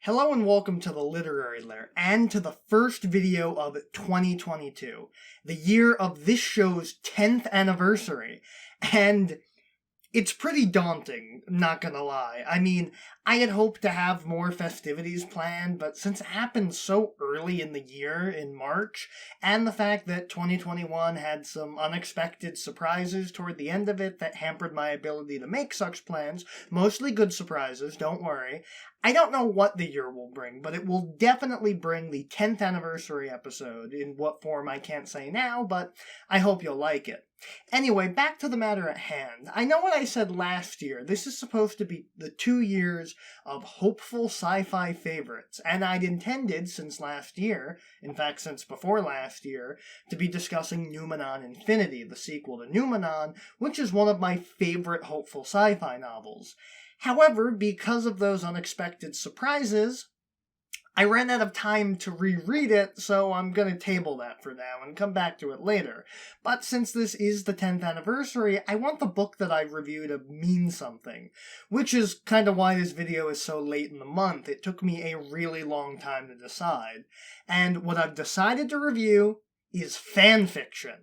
Hello and welcome to the Literary Lair, and to the first video of 2022, the year of this show's 10th anniversary, and it's pretty daunting, not gonna lie. I mean, I had hoped to have more festivities planned, but since it happened so early in the year, in March, and the fact that 2021 had some unexpected surprises toward the end of it that hampered my ability to make such plans, mostly good surprises, don't worry, I don't know what the year will bring, but it will definitely bring the 10th anniversary episode, in what form I can't say now, but I hope you'll like it. Anyway, back to the matter at hand. I know what I said last year. This is supposed to be the 2 years of hopeful sci-fi favorites, and I'd intended since last year, in fact since before last year, to be discussing Numenon Infinity, the sequel to Numenon, which is one of my favorite hopeful sci-fi novels. However, because of those unexpected surprises, I ran out of time to reread it, so I'm going to table that for now and come back to it later. But since this is the 10th anniversary, I want the book that I review to mean something, which is kind of why this video is so late in the month. It took me a really long time to decide. And what I've decided to review is fanfiction.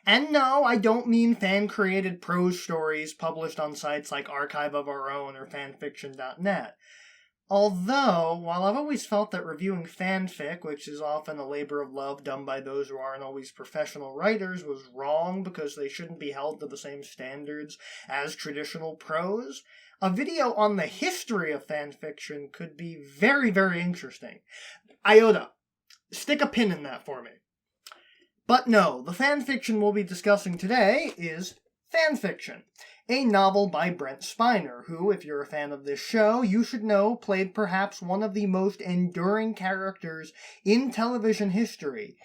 And no, I don't mean fan-created prose stories published on sites like Archive of Our Own or fanfiction.net. Although, while I've always felt that reviewing fanfic, which is often a labor of love done by those who aren't always professional writers, was wrong because they shouldn't be held to the same standards as traditional prose, a video on the history of fanfiction could be very, very interesting. Iota, stick a pin in that for me. But no, the fanfiction we'll be discussing today is fanfiction, a novel by Brent Spiner, who, if you're a fan of this show, you should know played perhaps one of the most enduring characters in television history.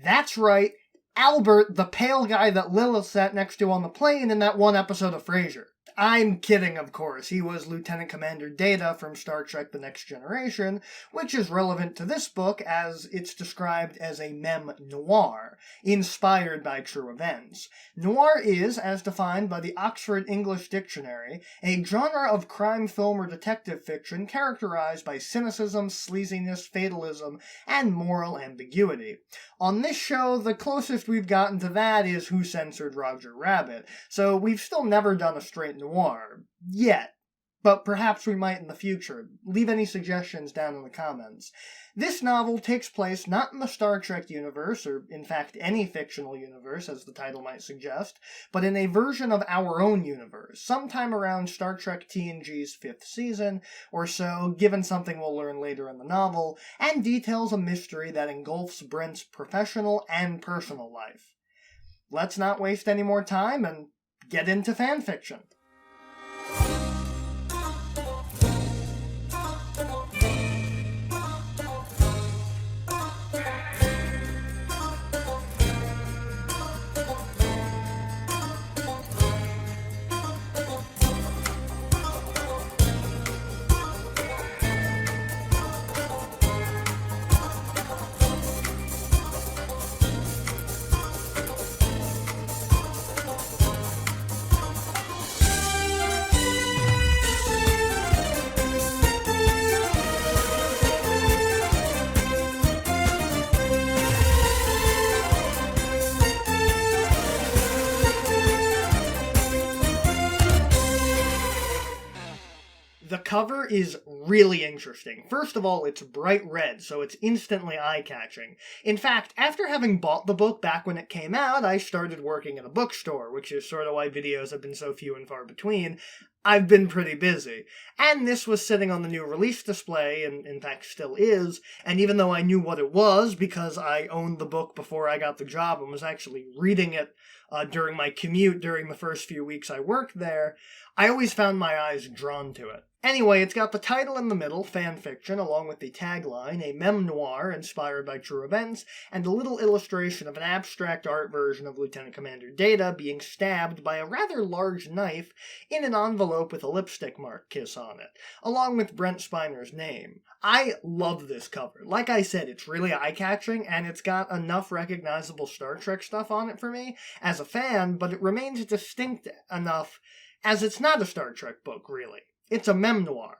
That's right, Albert, the pale guy that Lilith sat next to on the plane in that one episode of Frasier. I'm kidding, of course. He was Lieutenant Commander Data from Star Trek The Next Generation, which is relevant to this book as it's described as a Mem-Noir, inspired by true events. Noir is, as defined by the Oxford English Dictionary, a genre of crime film or detective fiction characterized by cynicism, sleaziness, fatalism, and moral ambiguity. On this show, the closest we've gotten to that is Who Censored Roger Rabbit, so we've still never done a straight noir. Yet. But perhaps we might in the future. Leave any suggestions down in the comments. This novel takes place not in the Star Trek universe, or in fact any fictional universe, as the title might suggest, but in a version of our own universe, sometime around Star Trek TNG's 5th season, or so, given something we'll learn later in the novel, and details a mystery that engulfs Brent's professional and personal life. Let's not waste any more time and get into fanfiction. The cover is really interesting. First of all, it's bright red, so it's instantly eye-catching. In fact, after having bought the book back when it came out, I started working at a bookstore, which is sort of why videos have been so few and far between. I've been pretty busy. And this was sitting on the new release display, and in fact still is, and even though I knew what it was, because I owned the book before I got the job and was actually reading it during my commute during the first few weeks I worked there, I always found my eyes drawn to it. Anyway, it's got the title in the middle, fanfiction, along with the tagline, a Mem-Noir inspired by true events, and a little illustration of an abstract art version of Lieutenant Commander Data being stabbed by a rather large knife in an envelope with a lipstick mark kiss on it, along with Brent Spiner's name. I love this cover. Like I said, it's really eye-catching, and it's got enough recognizable Star Trek stuff on it for me as a fan, but it remains distinct enough as it's not a Star Trek book, really. It's a Mem-Noir.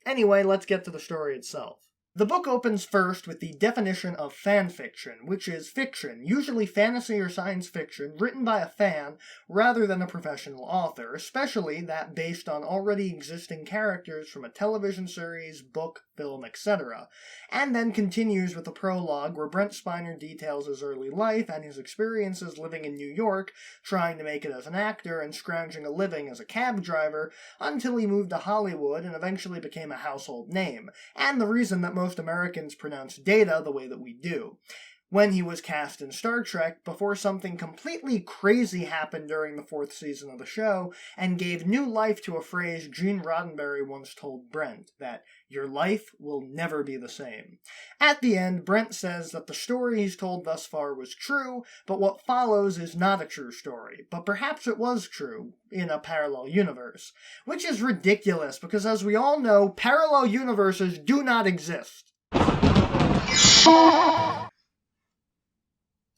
Anyway, let's get to the story itself. The book opens first with the definition of fan fiction, which is fiction, usually fantasy or science fiction, written by a fan rather than a professional author, especially that based on already existing characters from a television series, book, film, etc., and then continues with a prologue where Brent Spiner details his early life and his experiences living in New York, trying to make it as an actor and scrounging a living as a cab driver, until he moved to Hollywood and eventually became a household name, and the reason that most Americans pronounce Data the way that we do. When he was cast in Star Trek before something completely crazy happened during the 4th season of the show and gave new life to a phrase Gene Roddenberry once told Brent, that your life will never be the same. At the end, Brent says that the story he's told thus far was true, but what follows is not a true story, but perhaps it was true in a parallel universe, which is ridiculous because as we all know, parallel universes do not exist.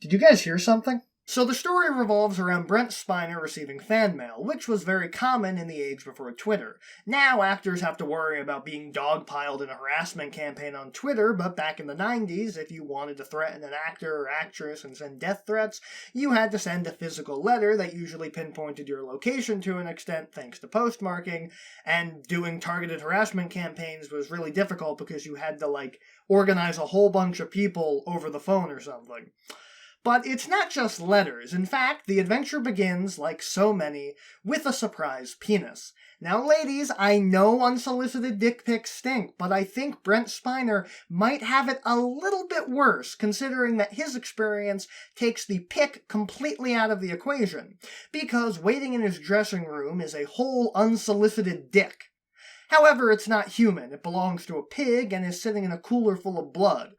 Did you guys hear something? So the story revolves around Brent Spiner receiving fan mail, which was very common in the age before Twitter. Now actors have to worry about being dogpiled in a harassment campaign on Twitter, but back in the 90s, if you wanted to threaten an actor or actress and send death threats, you had to send a physical letter that usually pinpointed your location to an extent thanks to postmarking, and doing targeted harassment campaigns was really difficult because you had to, organize a whole bunch of people over the phone or something. But it's not just letters. In fact, the adventure begins, like so many, with a surprise penis. Now, ladies, I know unsolicited dick pics stink, but I think Brent Spiner might have it a little bit worse, considering that his experience takes the pic completely out of the equation, because waiting in his dressing room is a whole unsolicited dick. However, it's not human. It belongs to a pig and is sitting in a cooler full of blood.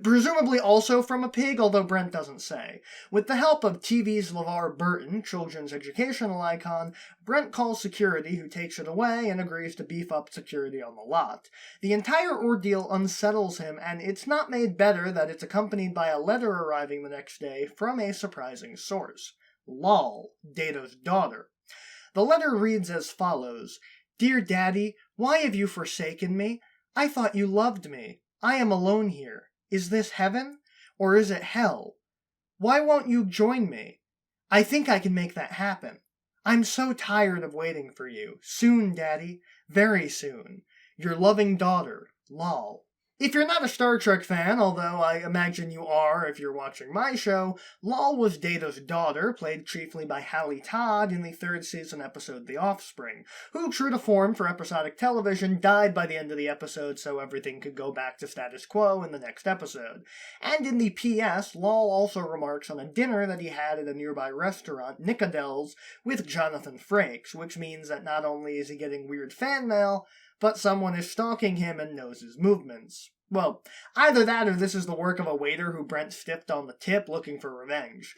Presumably also from a pig, although Brent doesn't say. With the help of TV's LeVar Burton, children's educational icon, Brent calls security, who takes it away and agrees to beef up security on the lot. The entire ordeal unsettles him, and it's not made better that it's accompanied by a letter arriving the next day from a surprising source. Lol, Data's daughter. The letter reads as follows: Dear Daddy, why have you forsaken me? I thought you loved me. I am alone here. Is this heaven? Or is it hell? Why won't you join me? I think I can make that happen. I'm so tired of waiting for you. Soon, Daddy. Very soon. Your loving daughter, Lol. If you're not a Star Trek fan, although I imagine you are if you're watching my show, Lol was Data's daughter, played chiefly by Hallie Todd in the 3rd season episode The Offspring, who, true to form for episodic television, died by the end of the episode so everything could go back to status quo in the next episode. And in the PS, Lol also remarks on a dinner that he had at a nearby restaurant, Nickadel's, with Jonathan Frakes, which means that not only is he getting weird fan mail, but someone is stalking him and knows his movements. Well, either that or this is the work of a waiter who Brent stiffed on the tip looking for revenge.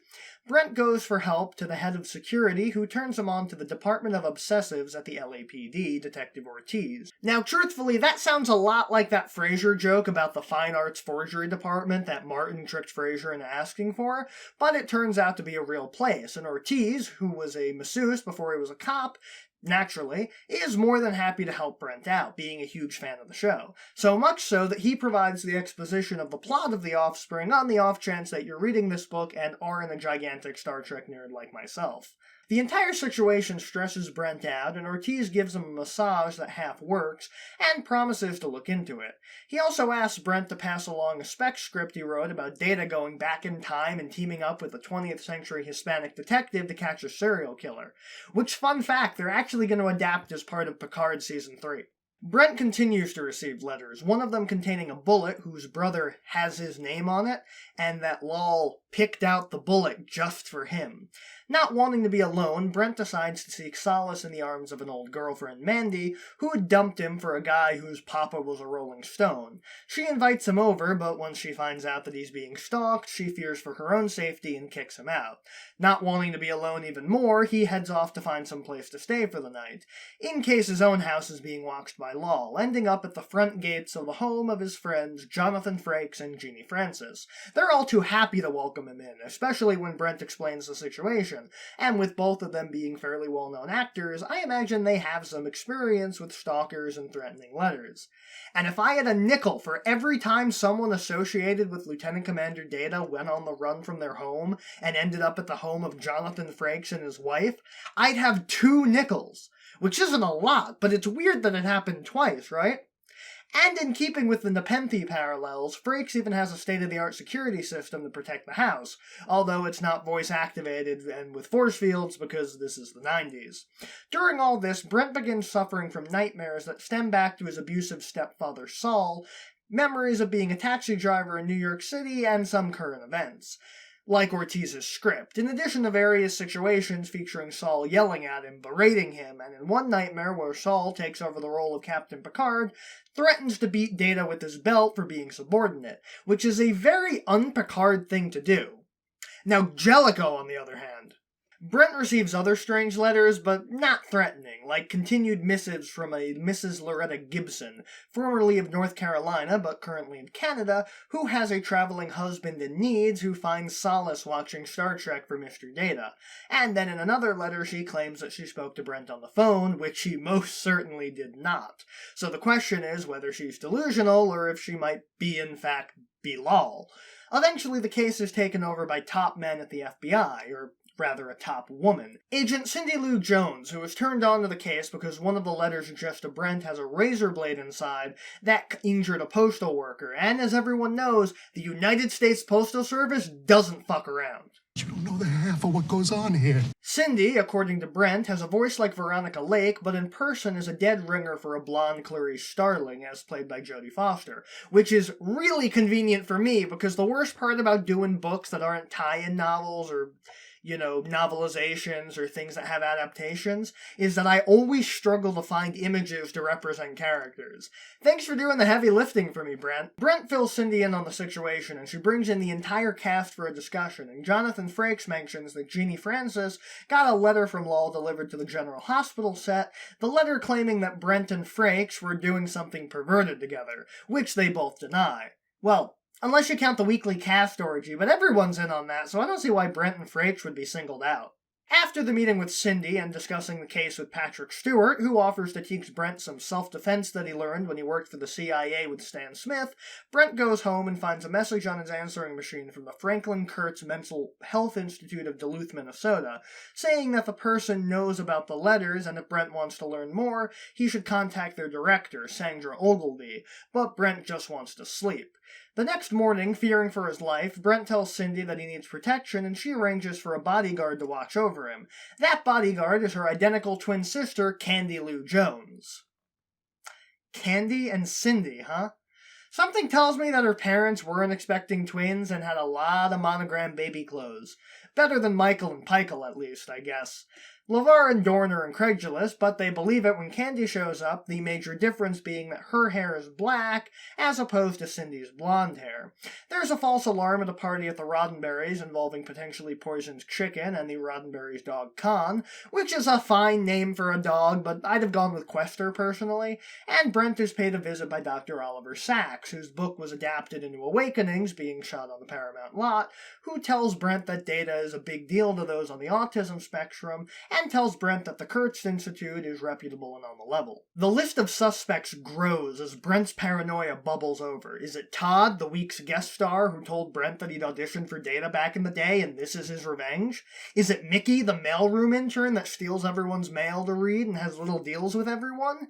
Brent goes for help to the head of security, who turns him on to the Department of Obsessives at the LAPD, Detective Ortiz. Now, truthfully, that sounds a lot like that Frasier joke about the Fine Arts Forgery Department that Martin tricked Frasier into asking for, but it turns out to be a real place, and Ortiz, who was a masseuse before he was a cop, naturally, is more than happy to help Brent out, being a huge fan of the show. So much so that he provides the exposition of the plot of The Offspring on the off chance that you're reading this book and aren't a gigantic Star Trek nerd like myself. The entire situation stresses Brent out, and Ortiz gives him a massage that half works, and promises to look into it. He also asks Brent to pass along a spec script he wrote about Data going back in time and teaming up with a 20th century Hispanic detective to catch a serial killer. Which, fun fact, they're actually going to adapt as part of Picard Season 3. Brent continues to receive letters, one of them containing a bullet whose brother has his name on it, and that Lol picked out the bullet just for him. Not wanting to be alone, Brent decides to seek solace in the arms of an old girlfriend, Mandy, who had dumped him for a guy whose papa was a Rolling Stone. She invites him over, but once she finds out that he's being stalked, she fears for her own safety and kicks him out. Not wanting to be alone even more, he heads off to find some place to stay for the night, in case his own house is being watched by Lol, ending up at the front gates of the home of his friends Jonathan Frakes and Jeannie Francis. They're all too happy to welcome welcome him in, especially when Brent explains the situation, and with both of them being fairly well-known actors, I imagine they have some experience with stalkers and threatening letters. And if I had a nickel for every time someone associated with Lieutenant Commander Data went on the run from their home and ended up at the home of Jonathan Frakes and his wife, I'd have 2 nickels. Which isn't a lot, but it's weird that it happened twice, right? And in keeping with the Nepenthe parallels, Frakes even has a state-of-the-art security system to protect the house, although it's not voice-activated and with force fields because this is the 90s. During all this, Brent begins suffering from nightmares that stem back to his abusive stepfather Saul, memories of being a taxi driver in New York City, and some current events. Like Ortiz's script, in addition to various situations featuring Saul yelling at him, berating him, and in one nightmare where Saul takes over the role of Captain Picard, threatens to beat Data with his belt for being subordinate, which is a very un-Picard thing to do. Now Jellicoe, on the other hand. Brent receives other strange letters, but not threatening, like continued missives from a Mrs. Loretta Gibson, formerly of North Carolina but currently in Canada, who has a traveling husband in needs who finds solace watching Star Trek for Mr. Data. And then in another letter she claims that she spoke to Brent on the phone, which she most certainly did not. So the question is whether she's delusional or if she might be in fact Bilal. Eventually the case is taken over by top men at the FBI, or rather a top woman. Agent Cindy Lou Jones, who was turned on to the case because one of the letters addressed to Brent has a razor blade inside that injured a postal worker, and as everyone knows, the United States Postal Service doesn't fuck around. You don't know the half of what goes on here. Cindy, according to Brent, has a voice like Veronica Lake, but in person is a dead ringer for a blonde Clarice Starling, as played by Jodie Foster, which is really convenient for me because the worst part about doing books that aren't tie-in novels or novelizations or things that have adaptations, is that I always struggle to find images to represent characters. Thanks for doing the heavy lifting for me, Brent. Brent fills Cindy in on the situation, and she brings in the entire cast for a discussion, and Jonathan Frakes mentions that Jeannie Francis got a letter from Law delivered to the General Hospital set, the letter claiming that Brent and Frakes were doing something perverted together, which they both deny. Well, unless you count the weekly cast orgy, but everyone's in on that, so I don't see why Brent and Frakes would be singled out. After the meeting with Cindy and discussing the case with Patrick Stewart, who offers to teach Brent some self-defense that he learned when he worked for the CIA with Stan Smith, Brent goes home and finds a message on his answering machine from the Franklin Kurtz Mental Health Institute of Duluth, Minnesota, saying that the person knows about the letters and if Brent wants to learn more, he should contact their director, Sandra Ogilvy, but Brent just wants to sleep. The next morning, fearing for his life, Brent tells Cindy that he needs protection and she arranges for a bodyguard to watch over him. That bodyguard is her identical twin sister, Candy Lou Jones. Candy and Cindy, huh? Something tells me that her parents weren't expecting twins and had a lot of monogram baby clothes. Better than Michael and Pikel, at least, I guess. LeVar and Dorn are incredulous, but they believe it when Candy shows up, the major difference being that her hair is black, as opposed to Cindy's blonde hair. There's a false alarm at a party at the Roddenberrys involving potentially poisoned chicken and the Roddenberrys' dog Khan, which is a fine name for a dog, but I'd have gone with Quester personally, and Brent is paid a visit by Dr. Oliver Sacks, whose book was adapted into Awakenings, being shot on the Paramount lot, who tells Brent that Data is a big deal to those on the autism spectrum, and tells Brent that the Kurtz Institute is reputable and on the level. The list of suspects grows as Brent's paranoia bubbles over. Is it Todd, the week's guest star, who told Brent that he'd auditioned for Data back in the day and this is his revenge? Is it Mickey, the mailroom intern that steals everyone's mail to read and has little deals with everyone?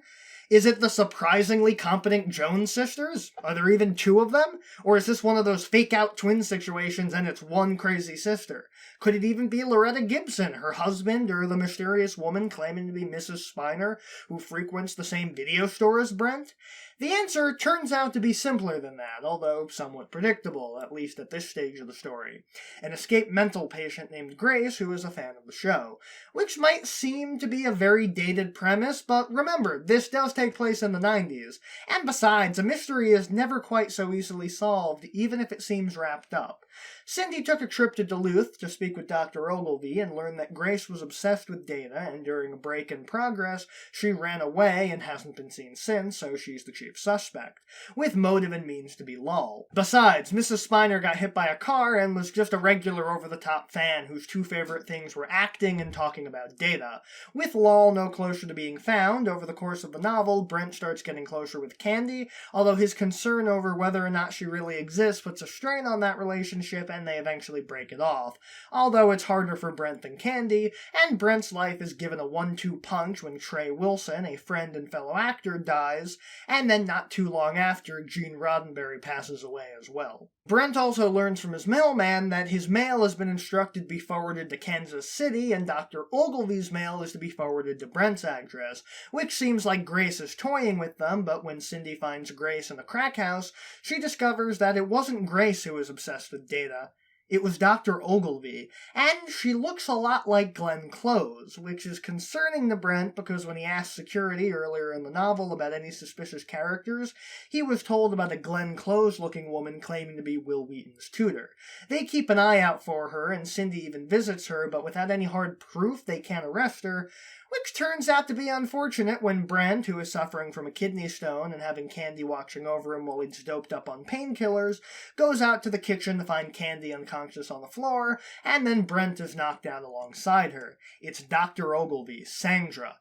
Is it the surprisingly competent Jones sisters? Are there even 2 of them? Or is this one of those fake-out twin situations and it's one crazy sister? Could it even be Loretta Gibson, her husband, or the mysterious woman claiming to be Mrs. Spiner, who frequents the same video store as Brent? The answer turns out to be simpler than that, although somewhat predictable, at least at this stage of the story. An escaped mental patient named Grace who is a fan of the show, which might seem to be a very dated premise, but remember, this does take place in the 90s, and besides, a mystery is never quite so easily solved, even if it seems wrapped up. Cindy took a trip to Duluth to speak with Dr. Ogilvy and learned that Grace was obsessed with Data, and during a break in progress, she ran away and hasn't been seen since, so she's the chief chief suspect, with motive and means to be Lol. Besides, Mrs. Spiner got hit by a car and was just a regular over-the-top fan whose two favorite things were acting and talking about Data. With Lol no closer to being found, over the course of the novel, Brent starts getting closer with Candy, although his concern over whether or not she really exists puts a strain on that relationship and they eventually break it off. Although it's harder for Brent than Candy, and Brent's life is given a 1-2 punch when Trey Wilson, a friend and fellow actor, dies, and then not too long after, Gene Roddenberry passes away as well. Brent also learns from his mailman that his mail has been instructed to be forwarded to Kansas City, and Dr. Ogilvy's mail is to be forwarded to Brent's address, which seems like Grace is toying with them, but when Cindy finds Grace in the crack house, she discovers that it wasn't Grace who was obsessed with Data. It was Dr. Ogilvy, and she looks a lot like Glenn Close, which is concerning to Brent because when he asked security earlier in the novel about any suspicious characters, he was told about a Glenn Close-looking woman claiming to be Will Wheaton's tutor. They keep an eye out for her, and Cindy even visits her, but without any hard proof they can't arrest her, which turns out to be unfortunate when Brent, who is suffering from a kidney stone and having Candy watching over him while he's doped up on painkillers, goes out to the kitchen to find Candy unconscious on the floor, and then Brent is knocked out alongside her. It's Dr. Ogilvy, Sandra.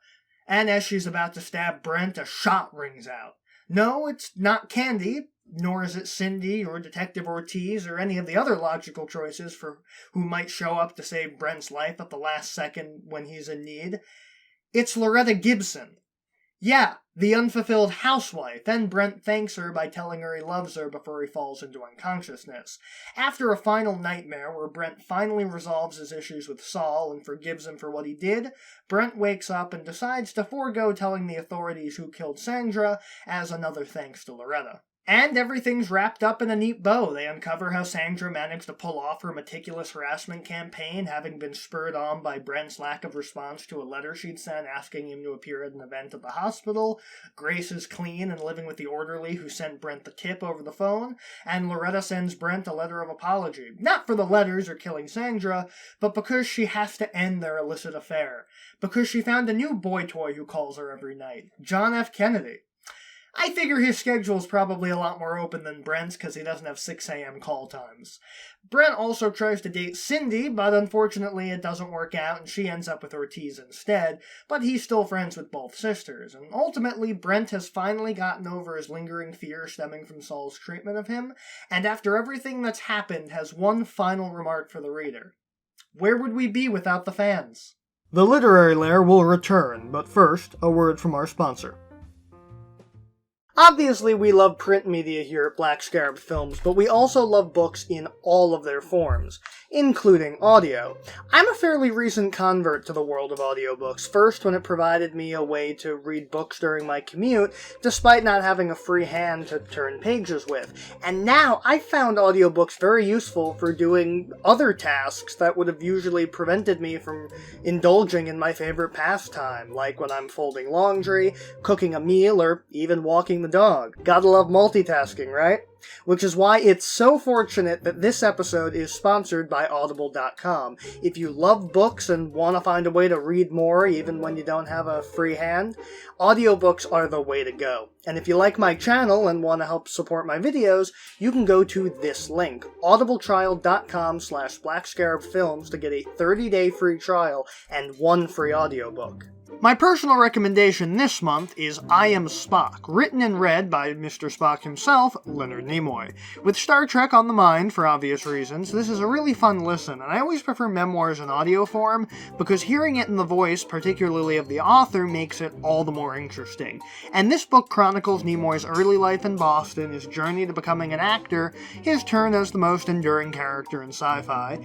And as she's about to stab Brent, a shot rings out. No, it's not Candy, nor is it Cindy or Detective Ortiz or any of the other logical choices for who might show up to save Brent's life at the last second when he's in need. It's Loretta Gibson. Yeah, the unfulfilled housewife, and Brent thanks her by telling her he loves her before he falls into unconsciousness. After a final nightmare where Brent finally resolves his issues with Saul and forgives him for what he did, Brent wakes up and decides to forego telling the authorities who killed Sandra as another thanks to Loretta. And everything's wrapped up in a neat bow. They uncover how Sandra managed to pull off her meticulous harassment campaign, having been spurred on by Brent's lack of response to a letter she'd sent asking him to appear at an event at the hospital. Grace is clean and living with the orderly who sent Brent the tip over the phone, and Loretta sends Brent a letter of apology. Not for the letters or killing Sandra, but because she has to end their illicit affair. Because she found a new boy toy who calls her every night, John F. Kennedy. I figure his schedule's probably a lot more open than Brent's because he doesn't have 6 a.m. call times. Brent also tries to date Cindy, but unfortunately it doesn't work out and she ends up with Ortiz instead, but he's still friends with both sisters. And ultimately, Brent has finally gotten over his lingering fear stemming from Saul's treatment of him, and after everything that's happened has one final remark for the reader. Where would we be without the fans? The Literary Lair will return, but first, a word from our sponsor. Obviously, we love print media here at Black Scarab Films, but we also love books in all of their forms, including audio. I'm a fairly recent convert to the world of audiobooks, first when it provided me a way to read books during my commute, despite not having a free hand to turn pages with. And now, I've found audiobooks very useful for doing other tasks that would have usually prevented me from indulging in my favorite pastime, like when I'm folding laundry, cooking a meal, or even walking the dog. Gotta love multitasking, right? Which is why it's so fortunate that this episode is sponsored by Audible.com. If you love books and want to find a way to read more even when you don't have a free hand, audiobooks are the way to go. And if you like my channel and want to help support my videos, you can go to this link, audibletrial.com/BlackScarabFilms to get a 30-day free trial and 1 free audiobook. My personal recommendation this month is I Am Spock, written and read by Mr. Spock himself, Leonard Nimoy. With Star Trek on the mind, for obvious reasons, this is a really fun listen, and I always prefer memoirs in audio form, because hearing it in the voice, particularly of the author, makes it all the more interesting. And this book chronicles Nimoy's early life in Boston, his journey to becoming an actor, his turn as the most enduring character in sci-fi,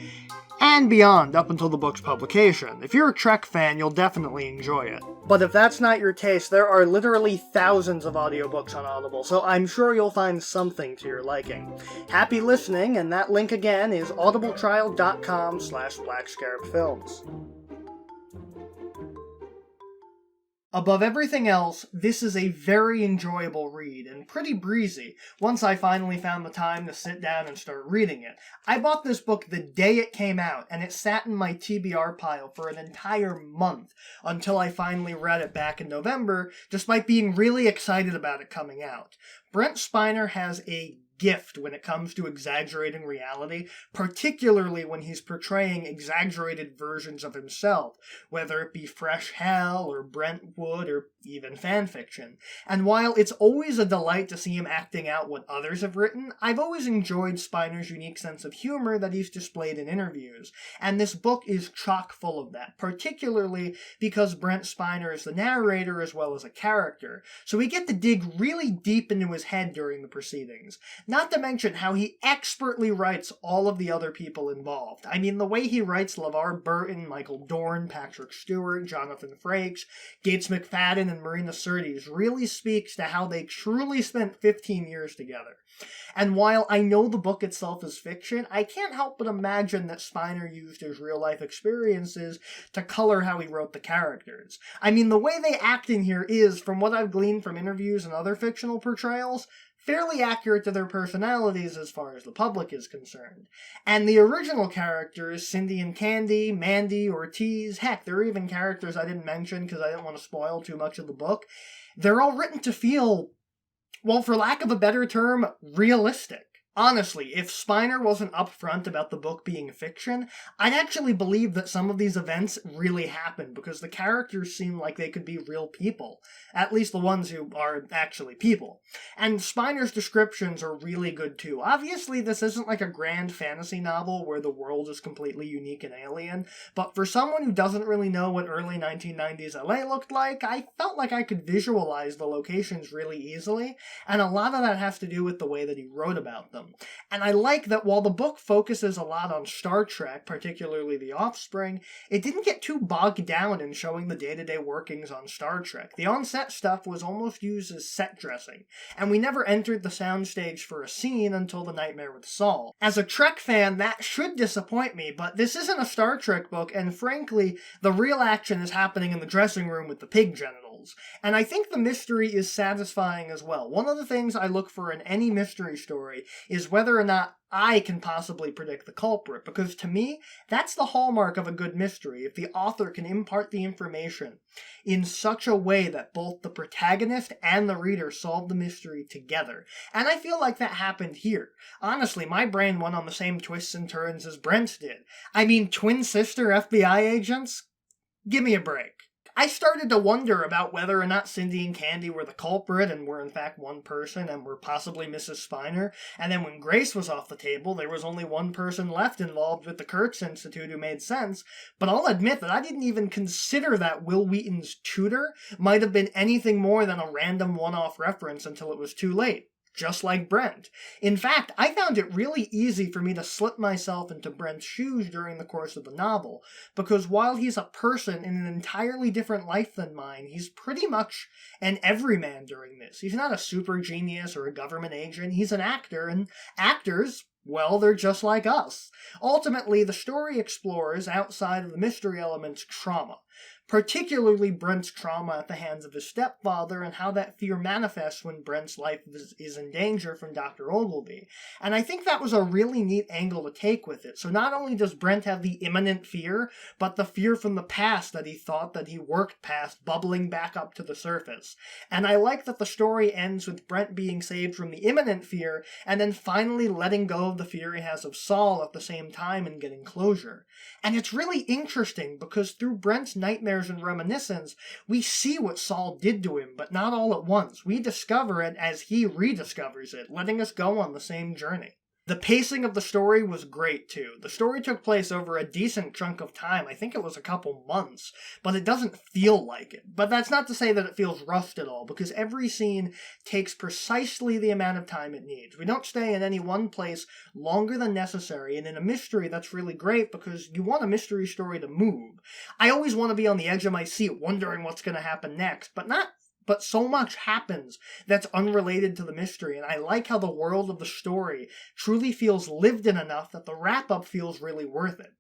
and beyond up until the book's publication. If you're a Trek fan, you'll definitely enjoy it. But if that's not your taste, there are literally thousands of audiobooks on Audible, so I'm sure you'll find something to your liking. Happy listening, and that link again is audibletrial.com/BlackScarabFilms. Above everything else, this is a very enjoyable read, and pretty breezy, once I finally found the time to sit down and start reading it. I bought this book the day it came out, and it sat in my TBR pile for an entire month, until I finally read it back in November, despite being really excited about it coming out. Brent Spiner has a gift when it comes to exaggerating reality, particularly when he's portraying exaggerated versions of himself, whether it be fresh hell or Brentwood or even fanfiction. And while it's always a delight to see him acting out what others have written, I've always enjoyed Spiner's unique sense of humor that he's displayed in interviews, and this book is chock full of that, particularly because Brent Spiner is the narrator as well as a character, so we get to dig really deep into his head during the proceedings. Not to mention how he expertly writes all of the other people involved. I mean, the way he writes LeVar Burton, Michael Dorn, Patrick Stewart, Jonathan Frakes, Gates McFadden, and Marina Sirtis really speaks to how they truly spent 15 years together. And while I know the book itself is fiction, I can't help but imagine that Spiner used his real-life experiences to color how he wrote the characters. I mean, the way they act in here is, from what I've gleaned from interviews and other fictional portrayals, fairly accurate to their personalities as far as the public is concerned. And the original characters, Cindy and Candy, Mandy, Ortiz, heck, there are even characters I didn't mention because I didn't want to spoil too much of the book, they're all written to feel, well, for lack of a better term, realistic. Honestly, if Spiner wasn't upfront about the book being fiction, I'd actually believe that some of these events really happened because the characters seem like they could be real people. At least the ones who are actually people. And Spiner's descriptions are really good too. Obviously, this isn't like a grand fantasy novel where the world is completely unique and alien, but for someone who doesn't really know what early 1990s LA looked like, I felt like I could visualize the locations really easily, and a lot of that has to do with the way that he wrote about them. And I like that while the book focuses a lot on Star Trek, particularly The Offspring, it didn't get too bogged down in showing the day-to-day workings on Star Trek. The on-set stuff was almost used as set dressing, and we never entered the soundstage for a scene until The Nightmare with Saul. As a Trek fan, that should disappoint me, but this isn't a Star Trek book, and frankly, the real action is happening in the dressing room with the pig genitals. And I think the mystery is satisfying as well. One of the things I look for in any mystery story is whether or not I can possibly predict the culprit, because to me, that's the hallmark of a good mystery, if the author can impart the information in such a way that both the protagonist and the reader solve the mystery together. And I feel like that happened here. Honestly, my brain went on the same twists and turns as Brent's did. I mean, twin sister FBI agents? Give me a break. I started to wonder about whether or not Cindy and Candy were the culprit and were in fact one person and were possibly Mrs. Spiner, and then when Grace was off the table, there was only one person left involved with the Kurtz Institute who made sense, but I'll admit that I didn't even consider that Will Wheaton's tutor might have been anything more than a random one-off reference until it was too late. Just like Brent. In fact, I found it really easy for me to slip myself into Brent's shoes during the course of the novel, because while he's a person in an entirely different life than mine, he's pretty much an everyman during this. He's not a super genius or a government agent, he's an actor, and actors, well, they're just like us. Ultimately, the story explores, outside of the mystery elements, trauma. Particularly Brent's trauma at the hands of his stepfather and how that fear manifests when Brent's life is in danger from Dr. Ogilvy. And I think that was a really neat angle to take with it. So not only does Brent have the imminent fear, but the fear from the past that he thought that he worked past bubbling back up to the surface. And I like that the story ends with Brent being saved from the imminent fear and then finally letting go of the fear he has of Saul at the same time and getting closure. And it's really interesting because through Brent's nightmares and reminiscence, we see what Saul did to him, but not all at once. We discover it as he rediscovers it, letting us go on the same journey. The pacing of the story was great, too. The story took place over a decent chunk of time. I think it was a couple months, but it doesn't feel like it. But that's not to say that it feels rushed at all, because every scene takes precisely the amount of time it needs. We don't stay in any one place longer than necessary, and in a mystery, that's really great, because you want a mystery story to move. I always want to be on the edge of my seat, wondering what's going to happen next, but so much happens that's unrelated to the mystery, and I like how the world of the story truly feels lived in enough that the wrap-up feels really worth it.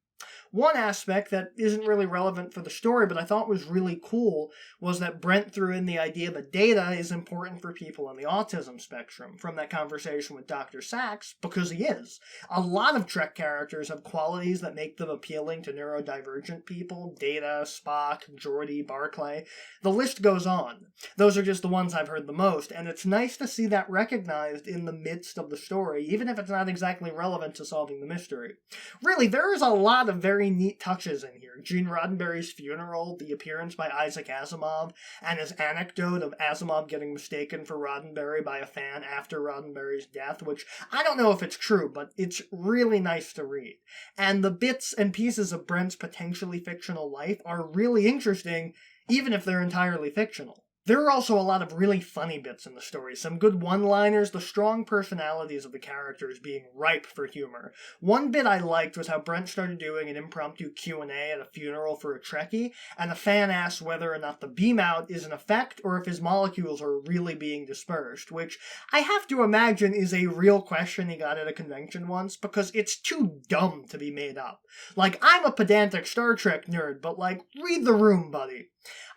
One aspect that isn't really relevant for the story, but I thought was really cool, was that Brent threw in the idea that data is important for people on the autism spectrum from that conversation with Dr. Sachs, because he is. A lot of Trek characters have qualities that make them appealing to neurodivergent people: Data, Spock, Geordi, Barclay. The list goes on. Those are just the ones I've heard the most, and it's nice to see that recognized in the midst of the story, even if it's not exactly relevant to solving the mystery. Really, there is a lot of very neat touches in here. Gene Roddenberry's funeral, the appearance by Isaac Asimov, and his anecdote of Asimov getting mistaken for Roddenberry by a fan after Roddenberry's death, which I don't know if it's true, but it's really nice to read. And the bits and pieces of Brent's potentially fictional life are really interesting, even if they're entirely fictional. There are also a lot of really funny bits in the story, some good one-liners, the strong personalities of the characters being ripe for humor. One bit I liked was how Brent started doing an impromptu Q&A at a funeral for a Trekkie, and a fan asked whether or not the beam-out is an effect or if his molecules are really being dispersed, which I have to imagine is a real question he got at a convention once, because it's too dumb to be made up. Like, I'm a pedantic Star Trek nerd, but read the room, buddy.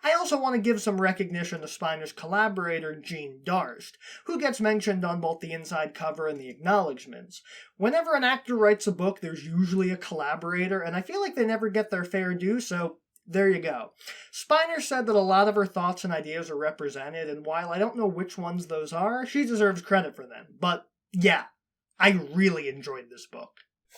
I also want to give some recognition to Spiner's collaborator, Gene Darst, who gets mentioned on both the inside cover and the acknowledgments. Whenever an actor writes a book, there's usually a collaborator, and I feel like they never get their fair due, so there you go. Spiner said that a lot of her thoughts and ideas are represented, and while I don't know which ones those are, she deserves credit for them. But yeah, I really enjoyed this book.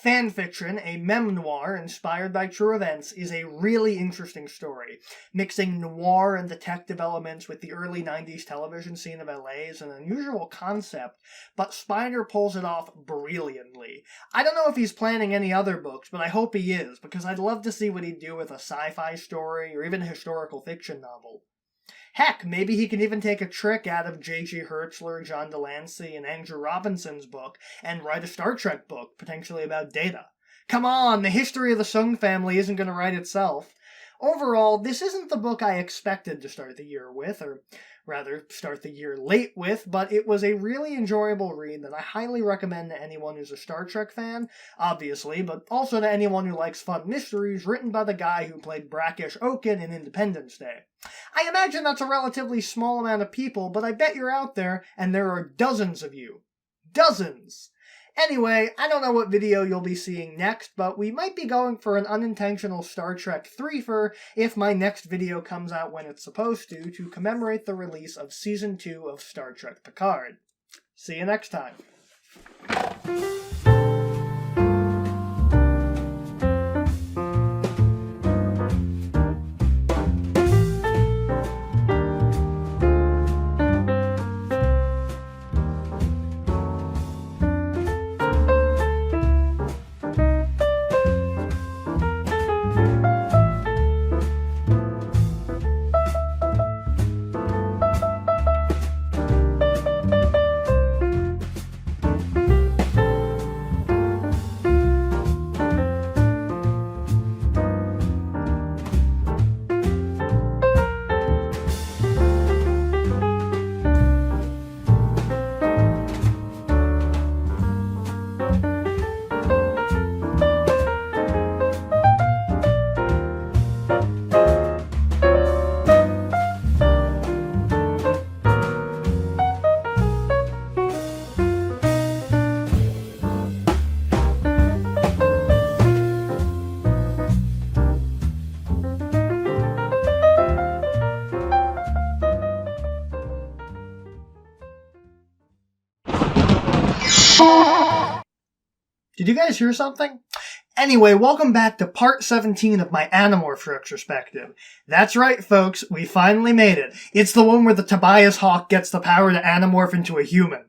Fanfiction, a Mem-Noir inspired by true events, is a really interesting story. Mixing noir and detective elements with the early 90s television scene of LA is an unusual concept, but Spiner pulls it off brilliantly. I don't know if he's planning any other books, but I hope he is, because I'd love to see what he'd do with a sci-fi story or even a historical fiction novel. Heck, maybe he can even take a trick out of J.G. Hertzler, John Delancey, and Andrew Robinson's book and write a Star Trek book, potentially about Data. Come on, the history of the Sung family isn't going to write itself. Overall, this isn't the book I expected to start the year with, or rather, start the year late with, but it was a really enjoyable read that I highly recommend to anyone who's a Star Trek fan, obviously, but also to anyone who likes fun mysteries written by the guy who played Brackish Oaken in Independence Day. I imagine that's a relatively small amount of people, but I bet you're out there, and there are dozens of you. Dozens! Anyway, I don't know what video you'll be seeing next, but we might be going for an unintentional Star Trek threefer if my next video comes out when it's supposed to commemorate the release of Season 2 of Star Trek Picard. See you next time. Did you guys hear something? Anyway, welcome back to part 17 of my Animorph retrospective. That's right, folks, we finally made it. It's the one where the Tobias Hawk gets the power to animorph into a human.